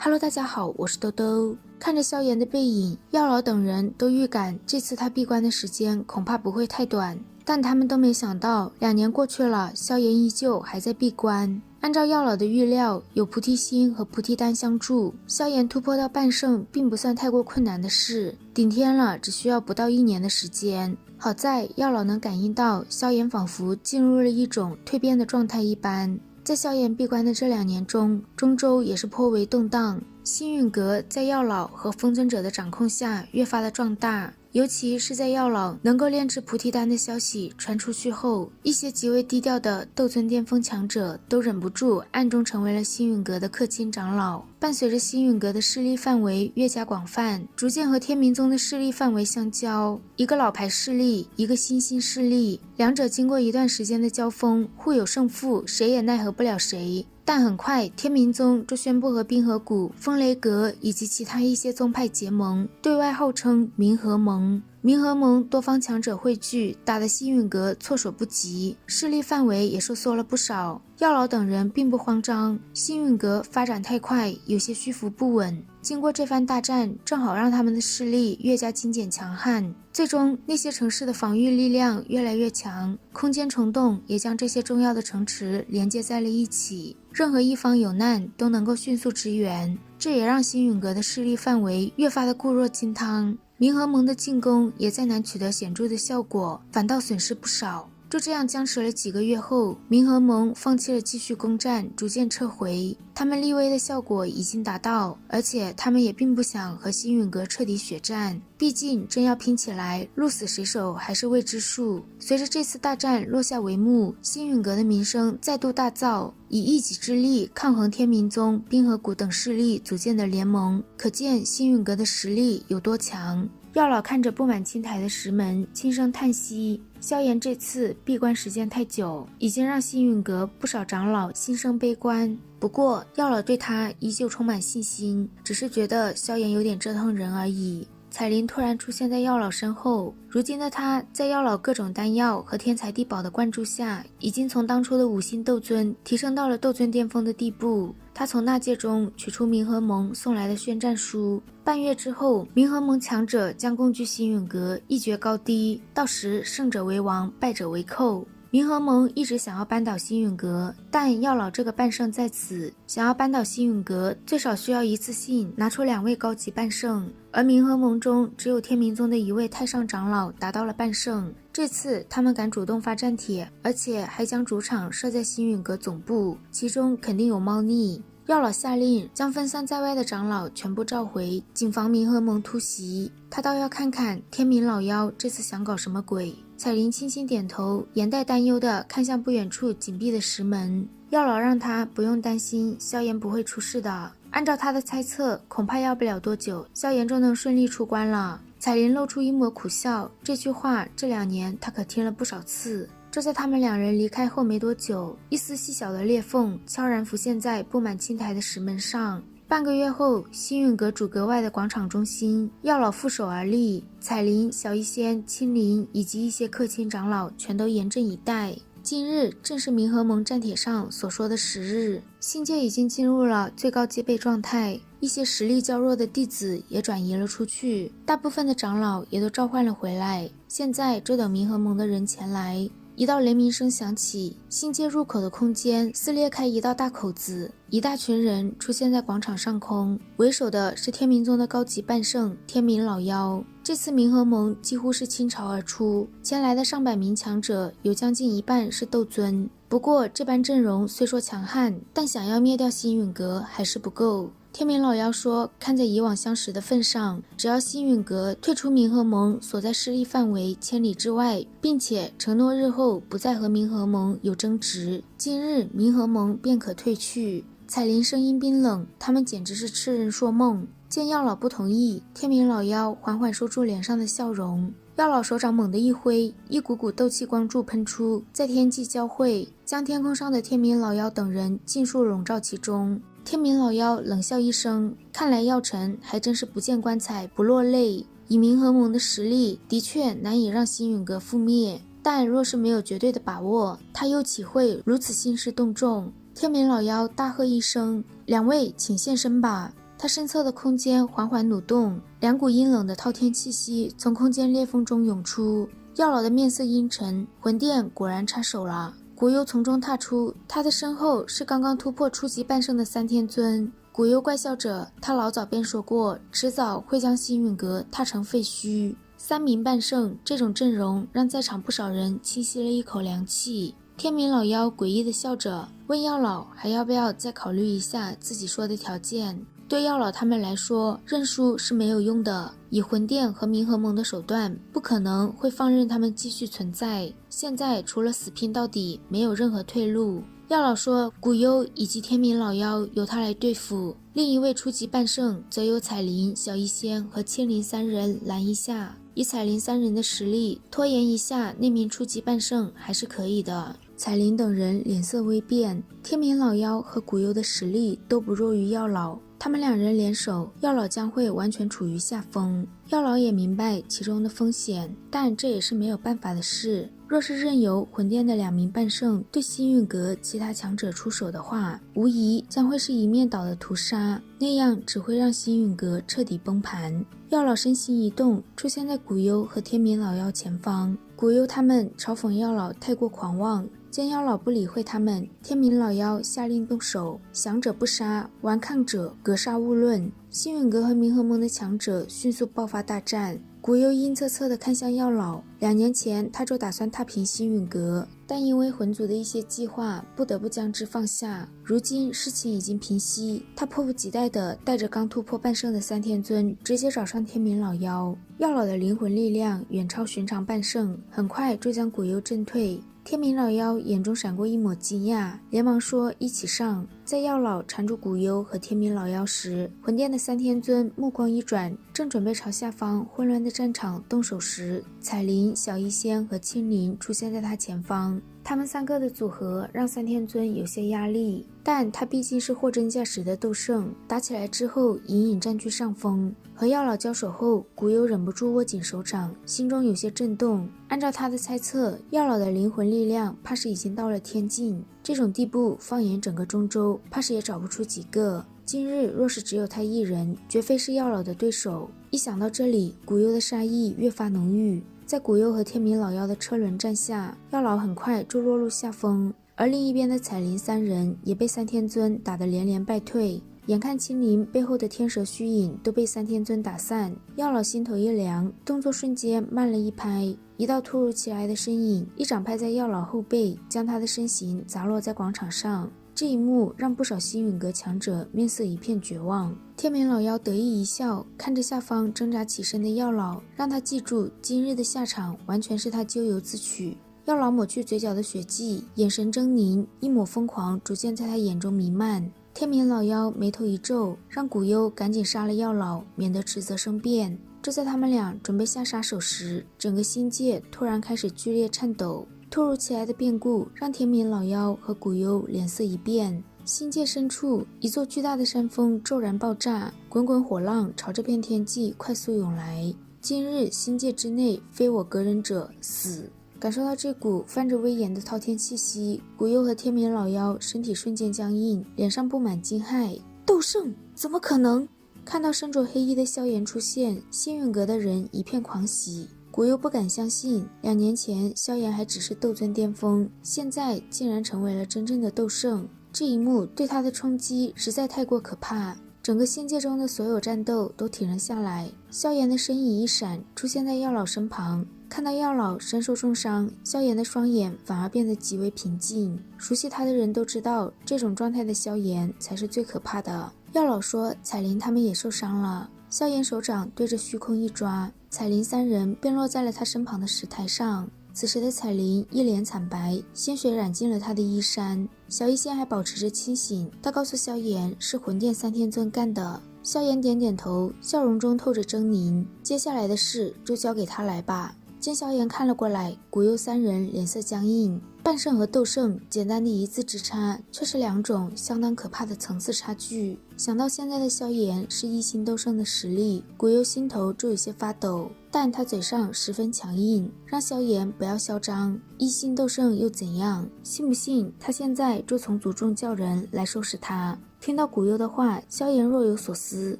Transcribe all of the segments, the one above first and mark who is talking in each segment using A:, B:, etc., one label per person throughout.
A: Hello， 大家好，我是兜兜。看着萧炎的背影，药老等人都预感这次他闭关的时间恐怕不会太短，但他们都没想到2年过去了，萧炎依旧还在闭关。按照药老的预料，有菩提心和菩提丹相助，萧炎突破到半圣并不算太过困难的事，顶天了只需要不到1年的时间。好在药老能感应到萧炎仿佛进入了一种蜕变的状态一般。在萧炎闭关的这2年中，中州也是颇为动荡。星陨阁在药老和风尊者的掌控下越发的壮大，尤其是在药老能够炼制菩提丹的消息传出去后，一些极为低调的斗尊巅峰强者都忍不住暗中成为了星陨阁的氪金长老。伴随着星陨阁的势力范围越加广泛，逐渐和天明宗的势力范围相交，一个老牌势力，一个新兴势力，两者经过一段时间的交锋，互有胜负，谁也奈何不了谁。但很快，天明宗就宣布和冰河谷、风雷阁以及其他一些宗派结盟，对外号称冥河盟。冥河盟多方强者汇聚，打得星陨阁措手不及，势力范围也收缩了不少。药老等人并不慌张，星陨阁发展太快，有些虚浮不稳。经过这番大战，正好让他们的势力越加精简强悍。最终，那些城市的防御力量越来越强，空间虫洞也将这些重要的城池连接在了一起，任何一方有难都能够迅速支援。这也让星陨阁的势力范围越发的固若金汤。冥河盟的进攻也再难取得显著的效果，反倒损失不少。就这样僵持了几个月后，冥河盟放弃了继续攻战，逐渐撤回。他们立威的效果已经达到，而且他们也并不想和星陨阁彻底血战，毕竟真要拼起来，鹿死谁手还是未知数。随着这次大战落下帷幕，星陨阁的名声再度大噪，以一己之力抗衡天明宗、冰河谷等势力组建的联盟，可见星陨阁的实力有多强。药老看着布满青苔的石门，轻声叹息。萧炎这次闭关时间太久，已经让星陨阁不少长老心生悲观。不过药老对他依旧充满信心，只是觉得萧炎有点折腾人而已。彩铃突然出现在药老身后，如今的他在药老各种丹药和天材地宝的灌注下，已经从当初的5星斗尊提升到了斗尊巅峰的地步。他从纳戒中取出冥河盟送来的宣战书，半月之后，冥河盟强者将共聚星陨阁，一决高低，到时胜者为王，败者为寇。冥河盟一直想要扳倒星陨阁，但药老这个半圣在此，想要扳倒星陨阁，最少需要一次性拿出2位高级半圣，而冥河盟中只有天明宗的1位太上长老达到了半圣。这次他们敢主动发战帖，而且还将主场设在星陨阁总部，其中肯定有猫腻。药老下令将分散在外的长老全部召回，谨防冥河盟突袭。他倒要看看天明老妖这次想搞什么鬼。彩铃轻轻点头，眼带担忧地看向不远处紧闭的石门。药老让他不用担心，萧炎不会出事的。按照他的猜测，恐怕要不了多久，萧炎就能顺利出关了。彩铃露出一抹苦笑，这句话这2年他可听了不少次。就在他们2人离开后没多久，一丝细小的裂缝悄然浮现在布满青苔的石门上。半个月后，星陨阁主阁外的广场中心，药老负手而立，彩铃、小医仙、青灵以及一些氪金长老全都严阵以待。今日正是冥河盟战帖上所说的10日，星界已经进入了最高戒备状态，一些实力较弱的弟子也转移了出去，大部分的长老也都召唤了回来。现在就等冥河盟的人前来。一道雷鸣声响起，星界入口的空间撕裂开一道大口子，一大群人出现在广场上空，为首的是天明宗的高级半圣天明老妖。这次冥河盟几乎是倾巢而出，前来的上百名强者有将近一半是斗尊。不过这般阵容虽说强悍，但想要灭掉星陨阁还是不够。天明老妖说，看在以往相识的份上，只要星陨阁退出冥河盟所在势力范围千里之外，并且承诺日后不再和冥河盟有争执，今日冥河盟便可退去。彩铃声音冰冷，他们简直是痴人说梦。见药老不同意，天明老妖缓缓收住脸上的笑容。药老手掌猛地一挥，一股股斗气光柱喷出，在天际交汇，将天空上的天明老妖等人尽数笼罩其中。天明老妖冷笑一声，看来药尘还真是不见棺材不落泪。以冥河盟的实力，的确难以让星陨阁覆灭，但若是没有绝对的把握，他又岂会如此兴师动众？天明老妖大喝一声：“2位请现身吧！”他身侧的空间缓缓蠕动，两股阴冷的滔天气息从空间裂缝中涌出。药老的面色阴沉，魂殿果然插手了。古幽从中踏出，他的身后是刚刚突破初级半圣的三天尊。古幽怪笑着，他老早便说过，迟早会将星陨阁踏成废墟。3名半圣，这种阵容让在场不少人清晰了一口凉气。天冥老妖诡异地笑着，问药老还要不要再考虑一下自己说的条件。对药老他们来说，认输是没有用的，以魂殿和冥河盟的手段，不可能会放任他们继续存在。现在除了死拼到底，没有任何退路。药老说，古幽以及天冥老妖由他来对付，另一位初级半圣则由彩铃、小医仙和青灵3人拦一下。以彩铃3人的实力，拖延一下那名初级半圣还是可以的。彩铃等人脸色微变，天冥老妖和古幽的实力都不弱于药老，他们2人联手，药老将会完全处于下风。药老也明白其中的风险，但这也是没有办法的事。若是任由魂殿的2名半圣对星陨阁其他强者出手的话，无疑将会是一面倒的屠杀，那样只会让星陨阁彻底崩盘。药老身形一动，出现在古幽和天冥老妖前方。古幽他们嘲讽药老太过狂妄，见药老不理会他们，天冥老妖下令动手，降者不杀，顽抗者格杀勿论。星陨阁和冥河盟的强者迅速爆发大战。古幽阴恻恻地看向药老，2年前他就打算踏平星陨阁，但因为魂族的一些计划，不得不将之放下。如今事情已经平息，他迫不及待地带着刚突破半圣的三天尊，直接找上天冥老妖。药老的灵魂力量远超寻常半圣，很快就将古幽震退。天冥老妖眼中闪过一抹惊讶，连忙说一起上。在药老缠住古幽和天冥老妖时，魂殿的三天尊目光一转，正准备朝下方混乱的战场动手时，彩铃、小医仙和青灵出现在他前方。他们3个的组合让三天尊有些压力，但他毕竟是货真价实的斗圣，打起来之后隐隐占据上风。和药老交手后，古幽忍不住握紧手掌，心中有些震动。按照他的猜测，药老的灵魂力量怕是已经到了天境，这种地步放眼整个中州，怕是也找不出几个。今日若是只有他一人，绝非是药老的对手。一想到这里，古幽的杀意越发浓郁。在古幽和天冥老妖的车轮战下，药老很快就落入下风，而另一边的彩铃3人也被三天尊打得连连败退。眼看青灵背后的天蛇虚影都被三天尊打散，药老心头一凉，动作瞬间慢了一拍，一道突如其来的身影一掌拍在药老后背，将他的身形砸落在广场上。这一幕让不少星陨阁强者面色一片绝望。天冥老妖得意一笑，看着下方挣扎起身的药老，让他记住今日的下场完全是他咎由自取。药老抹去嘴角的血迹，眼神狰狞，一抹疯狂逐渐在他眼中弥漫。天冥老妖眉头一皱，让古幽赶紧杀了药老，免得迟则生变。就在他们俩准备下杀手时，整个星界突然开始剧烈颤抖。突如其来的变故让天冥老妖和古幽脸色一变。星界深处，一座巨大的山峰骤然爆炸，滚滚火浪朝这片天际快速涌来。今日星界之内，非我隔人者死。感受到这股泛着威严的滔天气息，古幽和天冥老妖身体瞬间僵硬，脸上布满惊骇。斗圣？怎么可能？看到身着黑衣的萧炎出现，星陨阁的人一片狂喜。古幽不敢相信，2年前萧炎还只是斗尊巅峰，现在竟然成为了真正的斗圣。这一幕对他的冲击实在太过可怕，整个仙界中的所有战斗都停了下来。萧炎的身影一闪，出现在药老身旁。看到药老身受重伤，萧炎的双眼反而变得极为平静。熟悉他的人都知道，这种状态的萧炎才是最可怕的。药老说彩铃他们也受伤了。萧炎手掌对着虚空一抓，彩铃3人便落在了他身旁的石台上。此时的彩铃一脸惨白，鲜血染尽了他的衣衫。小医仙还保持着清醒，他告诉萧炎是魂殿三天尊干的。萧炎点点头，笑容中透着狰狞。接下来的事就交给他来吧。见萧炎看了过来，古幽3人脸色僵硬。半圣和斗圣简单的一字之差，却是2种相当可怕的层次差距。想到现在的萧炎是一心斗圣的实力，古幽心头就有些发抖，但他嘴上十分强硬，让萧炎不要嚣张。一心斗圣又怎样？信不信他现在就从族中叫人来收拾他？听到古幽的话，萧炎若有所思，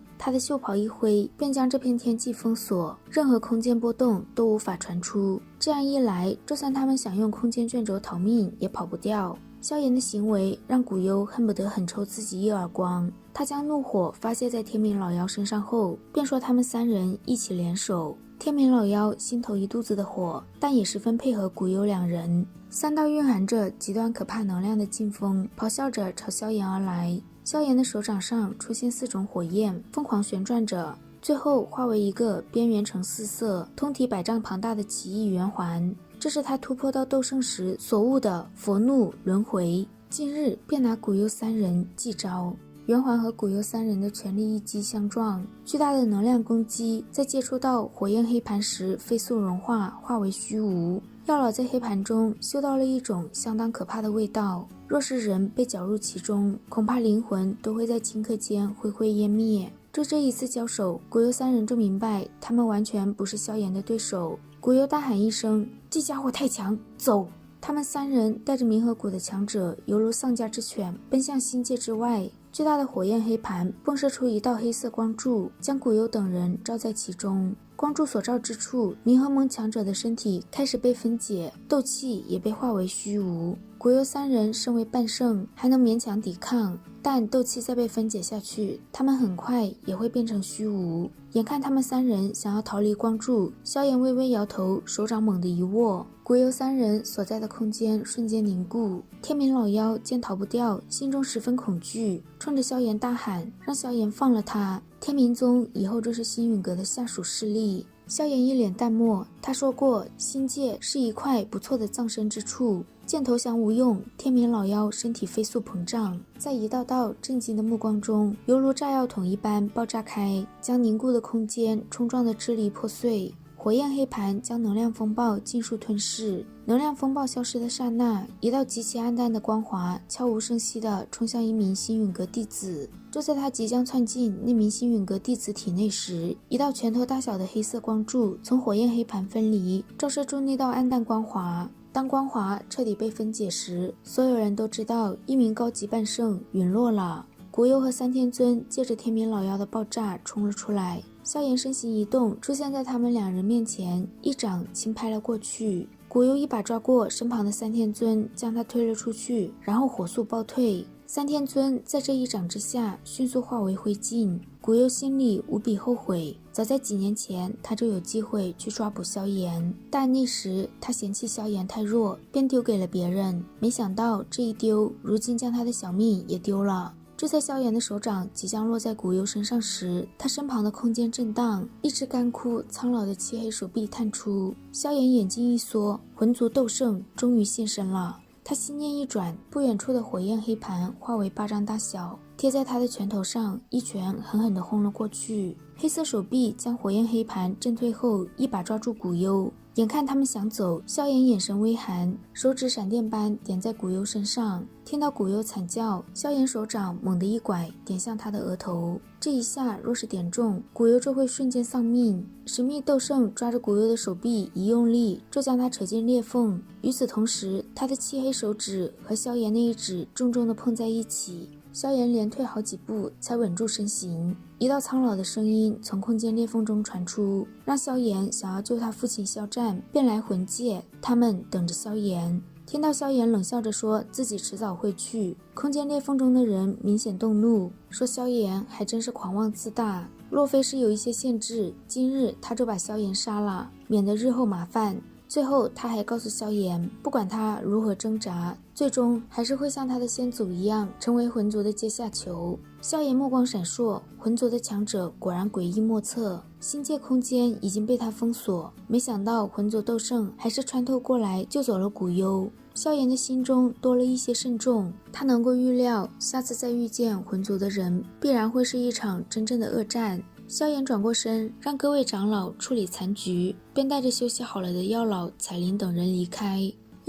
A: 他的袖袍一挥，便将这片天际封锁，任何空间波动都无法传出。这样一来，就算他们想用空间卷轴逃命，也跑不掉。萧炎的行为让古幽恨不得狠抽自己一耳光。他将怒火发泄在天明老妖身上后，便说他们三人一起联手。天明老妖心头一肚子的火，但也十分配合古幽两人。三道蕴含着极端可怕能量的劲风咆哮着朝萧炎而来。萧炎的手掌上出现4种火焰，疯狂旋转着，最后化为一个边缘呈4色、通体100丈庞大的奇异圆环。这是他突破到斗圣时所悟的佛怒轮回，今日便拿古幽三人祭招。圆环和古幽三人的全力一击相撞，巨大的能量攻击在接触到火焰黑盘时飞速融化，化为虚无。药老在黑盘中嗅到了一种相当可怕的味道，若是人被搅入其中，恐怕灵魂都会在顷刻间灰灰烟灭。就这一次交手，古幽三人就明白他们完全不是萧炎的对手。古幽大喊一声：“这家伙太强，走！”他们三人带着冥河谷的强者，犹如丧家之犬，奔向心界之外。巨大的火焰黑盘迸射出一道黑色光柱，将古幽等人罩在其中。光柱所照之处，冥河盟强者的身体开始被分解，斗气也被化为虚无。古幽三人身为半圣，还能勉强抵抗，但斗气再被分解下去，他们很快也会变成虚无。眼看他们三人想要逃离光柱，萧炎微微摇头，手掌猛地一握，古幽三人所在的空间瞬间凝固。天明老妖见逃不掉，心中十分恐惧，冲着萧炎大喊，让萧炎放了他。天明宗以后就是星陨阁的下属势力。萧炎一脸淡漠，他说过心界是一块不错的葬身之处。见投降无用，天明老妖身体飞速膨胀，在一道道震惊的目光中，犹如炸药桶一般爆炸开，将凝固的空间冲撞得支离破碎。火焰黑盘将能量风暴尽数吞噬，能量风暴消失的刹那，一道极其暗淡的光华悄无声息地冲向一名星陨阁弟子。就在他即将窜进那名星陨阁弟子体内时，一道拳头大小的黑色光柱从火焰黑盘分离，照射出那道暗淡光华。当光华彻底被分解时，所有人都知道一名高级半圣陨落了。古幽和三天尊借着天明老妖的爆炸冲了出来，萧炎身形一动，出现在他们两人面前，一掌轻拍了过去。古幽一把抓过身旁的三天尊，将他推了出去，然后火速暴退。三天尊在这一掌之下迅速化为灰烬。古幽心里无比后悔，早在几年前他就有机会去抓捕萧炎，但那时他嫌弃萧炎太弱，便丢给了别人。没想到这一丢，如今将他的小命也丢了。就在萧炎的手掌即将落在古幽身上时，他身旁的空间震荡，一只干枯苍老的漆黑手臂探出。萧炎眼睛一缩，魂族斗圣终于现身了。他心念一转，不远处的火焰黑盘化为巴掌大小，贴在他的拳头上，一拳狠狠地轰了过去。黑色手臂将火焰黑盘震退后，一把抓住古幽。眼看他们想走，萧炎眼神微寒，手指闪电般点在古幽身上。听到古幽惨叫，萧炎手掌猛地一拐，点向他的额头。这一下若是点中，古幽就会瞬间丧命。神秘斗圣抓着古幽的手臂一用力，就将他扯进裂缝。与此同时，他的漆黑手指和萧炎那一指重重地碰在一起。萧炎连退好几步才稳住身形，一道苍老的声音从空间裂缝中传出，让萧炎想要救他父亲萧战，便来魂界，他们等着萧炎。听到萧炎冷笑着说自己迟早会去，空间裂缝中的人明显动怒，说萧炎还真是狂妄自大，若非是有一些限制，今日他就把萧炎杀了，免得日后麻烦。最后他还告诉萧炎，不管他如何挣扎，最终还是会像他的先祖一样成为魂族的阶下囚。萧炎目光闪烁，魂族的强者果然诡异莫测，心界空间已经被他封锁，没想到魂族斗圣还是穿透过来救走了古幽。萧炎的心中多了一些慎重，他能够预料下次再遇见魂族的人，必然会是一场真正的恶战。萧炎转过身，让各位长老处理残局，便带着休息好了的药老、彩铃等人离开。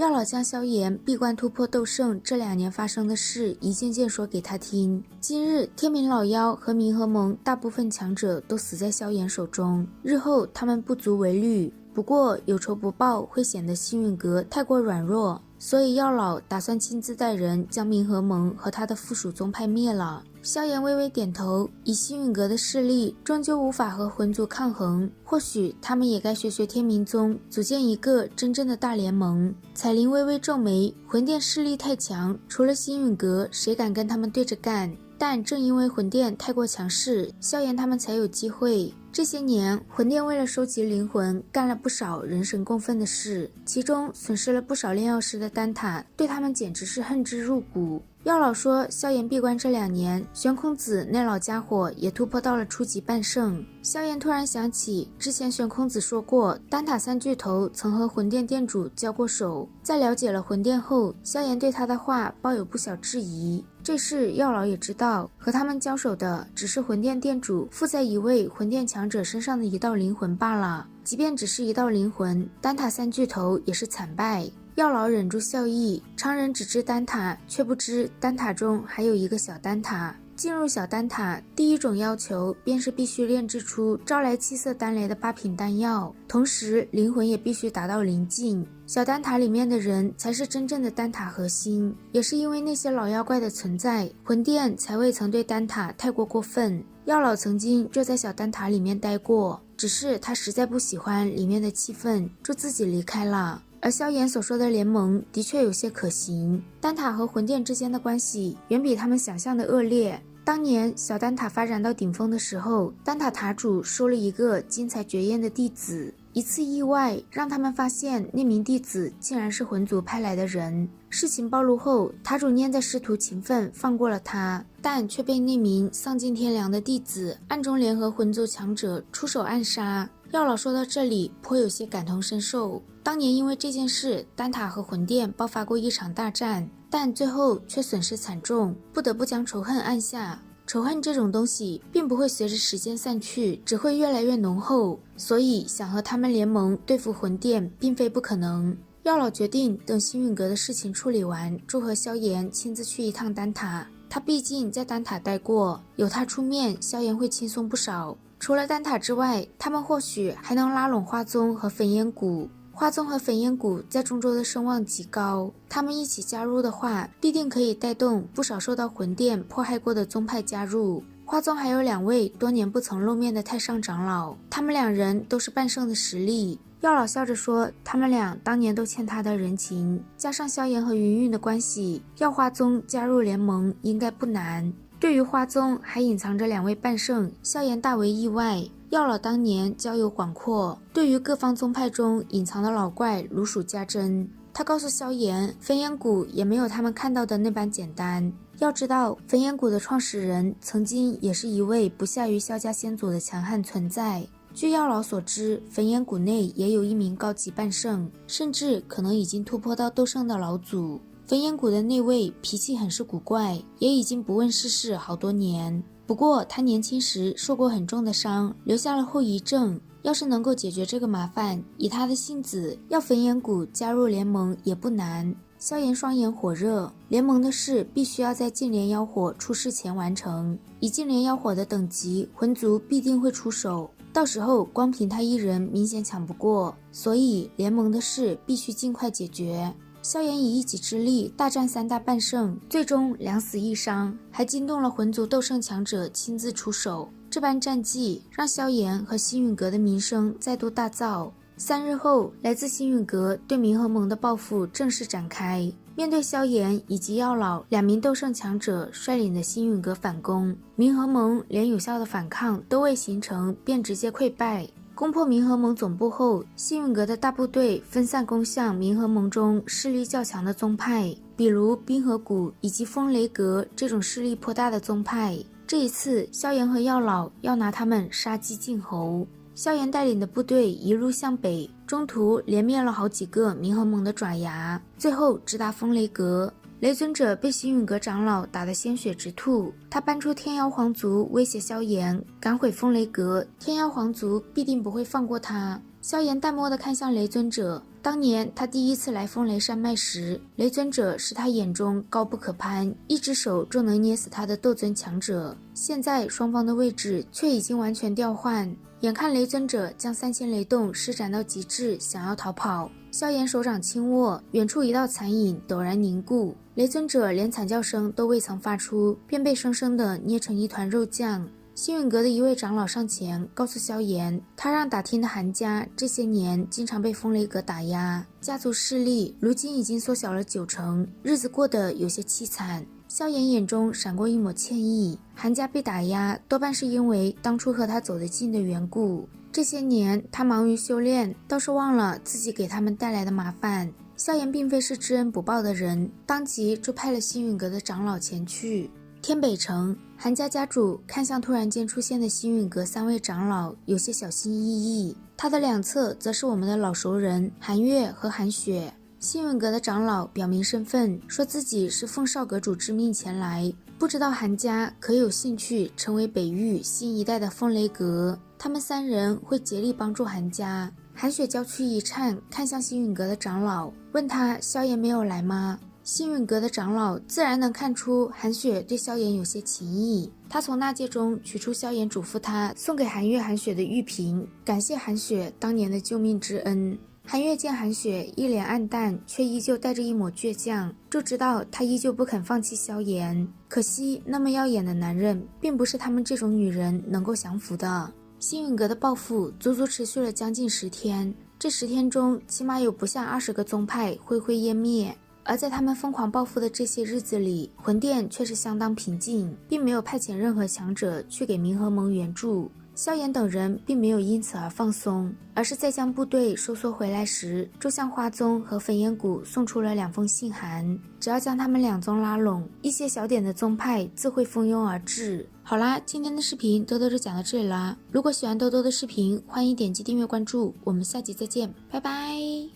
A: 药老将萧炎闭关突破斗圣这2年发生的事一件件说给他听。今日天冥老妖和冥河盟大部分强者都死在萧炎手中，日后他们不足为虑。不过有仇不报会显得星陨阁太过软弱，所以药老打算亲自带人将冥河盟和他的附属宗派灭了。萧炎微微点头，以星陨阁的势力终究无法和魂族抗衡，或许他们也该学学天冥宗，组建一个真正的大联盟。彩铃微微皱眉，魂殿势力太强，除了星陨阁谁敢跟他们对着干？但正因为魂殿太过强势，萧炎他们才有机会。这些年魂殿为了收集灵魂干了不少人神共愤的事，其中损失了不少炼药师的丹塔，对他们简直是恨之入骨。药老说萧炎闭关这2年，玄空子那老家伙也突破到了初级半圣。萧炎突然想起之前玄空子说过丹塔3巨头曾和魂殿殿主交过手，在了解了魂殿后，萧炎对他的话抱有不小质疑。这事药老也知道，和他们交手的只是魂殿殿主附在一位魂殿强者身上的一道灵魂罢了，即便只是一道灵魂，丹塔3巨头也是惨败。药老忍住笑意，常人只知丹塔，却不知丹塔中还有一个小丹塔。进入小丹塔，第一种要求便是必须炼制出招来7色丹雷的8品丹药，同时灵魂也必须达到灵境。小丹塔里面的人才是真正的丹塔核心，也是因为那些老妖怪的存在，魂殿才未曾对丹塔太过过分。药老曾经就在小丹塔里面待过，只是他实在不喜欢里面的气氛，就自己离开了。而萧炎所说的联盟的确有些可行，丹塔和魂殿之间的关系远比他们想象的恶劣。当年小丹塔发展到顶峰的时候，丹塔塔主收了一个精彩绝艳的弟子，一次意外让他们发现那名弟子竟然是魂族派来的人。事情暴露后，塔主念在师徒情分放过了他，但却被那名丧尽天良的弟子暗中联合魂族强者出手暗杀。药老说到这里颇有些感同身受，当年因为这件事，丹塔和魂殿爆发过一场大战，但最后却损失惨重，不得不将仇恨按下。仇恨这种东西并不会随着时间散去，只会越来越浓厚，所以想和他们联盟对付魂殿并非不可能。药老决定等星陨阁的事情处理完，祝贺萧炎亲自去一趟丹塔。他毕竟在丹塔待过，有他出面，萧炎会轻松不少。除了丹塔之外，他们或许还能拉拢花宗和焚烟谷。花宗和焚烟谷在中州的声望极高，他们一起加入的话，必定可以带动不少受到魂殿迫害过的宗派加入。花宗还有2位多年不曾露面的太上长老，他们2人都是半圣的实力。药老笑着说，他们俩当年都欠他的人情，加上萧炎和云云的关系，要花宗加入联盟应该不难。对于花宗还隐藏着2位半圣，萧炎大为意外。药老当年交友广阔，对于各方宗派中隐藏的老怪如数家珍。他告诉萧炎，焚烟谷也没有他们看到的那般简单。要知道，焚烟谷的创始人曾经也是一位不下于萧家先祖的强悍存在。据药老所知，焚烟谷内也有一名高级半圣，甚至可能已经突破到斗圣的老祖。焚烟谷的那位脾气很是古怪，也已经不问世事好多年。不过他年轻时受过很重的伤，留下了后遗症。要是能够解决这个麻烦，以他的性子，要焚烟谷加入联盟也不难。萧炎双眼火热，联盟的事必须要在净莲妖火出世前完成。以净莲妖火的等级，魂族必定会出手，到时候光凭他一人明显抢不过，所以联盟的事必须尽快解决。萧炎以一己之力大战3大半圣，最终2死1伤，还惊动了魂族斗圣强者亲自出手。这般战绩让萧炎和星陨阁的名声再度大噪。3日后，来自星陨阁对冥河盟的报复正式展开。面对萧炎以及药老2名斗圣强者率领的星陨阁反攻，冥河盟连有效的反抗都未形成，便直接溃败。攻破冥河盟总部后，星陨阁的大部队分散攻向冥河盟中势力较强的宗派，比如冰河谷以及风雷阁这种势力颇大的宗派。这一次，萧炎和药老要拿他们杀鸡儆猴。萧炎带领的部队一路向北，中途连灭了好几个冥河盟的爪牙，最后直达风雷阁。雷尊者被星陨阁长老打得鲜血直吐，他搬出天妖皇族威胁萧炎赶毁风雷阁，天妖皇族必定不会放过他。萧炎淡漠地看向雷尊者，当年他第一次来风雷山脉时，雷尊者是他眼中高不可攀，一只手就能捏死他的斗尊强者。现在双方的位置却已经完全调换，眼看雷尊者将3000雷动施展到极致，想要逃跑，萧炎手掌轻握，远处一道残影陡然凝固，雷尊者连惨叫声都未曾发出，便被生生地捏成一团肉酱。星陨阁的一位长老上前告诉萧炎，他让打听的韩家这些年经常被风雷阁打压，家族势力如今已经缩小了90%，日子过得有些凄惨。萧炎眼中闪过一抹歉意，韩家被打压多半是因为当初和他走得近的缘故，这些年他忙于修炼，倒是忘了自己给他们带来的麻烦。萧炎并非是知恩不报的人，当即就派了星陨阁的长老前去。天北城，韩家家主看向突然间出现的星陨阁3位长老，有些小心翼翼。他的两侧则是我们的老熟人韩月和韩雪。星陨阁的长老表明身份，说自己是奉少阁主之命前来，不知道韩家可有兴趣成为北域新一代的风雷阁。他们3人会竭力帮助韩家。韩雪娇躯一颤，看向星陨阁的长老，问他萧炎没有来吗？星陨阁的长老自然能看出韩雪对萧炎有些情谊，他从纳戒中取出萧炎嘱咐他送给韩月韩雪的玉瓶，感谢韩雪当年的救命之恩。韩月见韩雪一脸黯淡，却依旧带着一抹倔强，就知道她依旧不肯放弃萧炎。可惜那么耀眼的男人并不是他们这种女人能够降服的。星陨阁的报复足足持续了将近10天，这10天中起码有不下20个宗派灰灰烟灭。而在他们疯狂报复的这些日子里，魂殿却是相当平静，并没有派遣任何强者去给冥河盟援助。萧炎等人并没有因此而放松，而是在将部队收缩回来时，就向花宗和焚炎谷送出了2封信函，只要将他们2宗拉拢，一些小点的宗派自会蜂拥而至。好啦，今天的视频兜兜就讲到这里啦，如果喜欢兜兜的视频，欢迎点击订阅关注，我们下集再见，拜拜。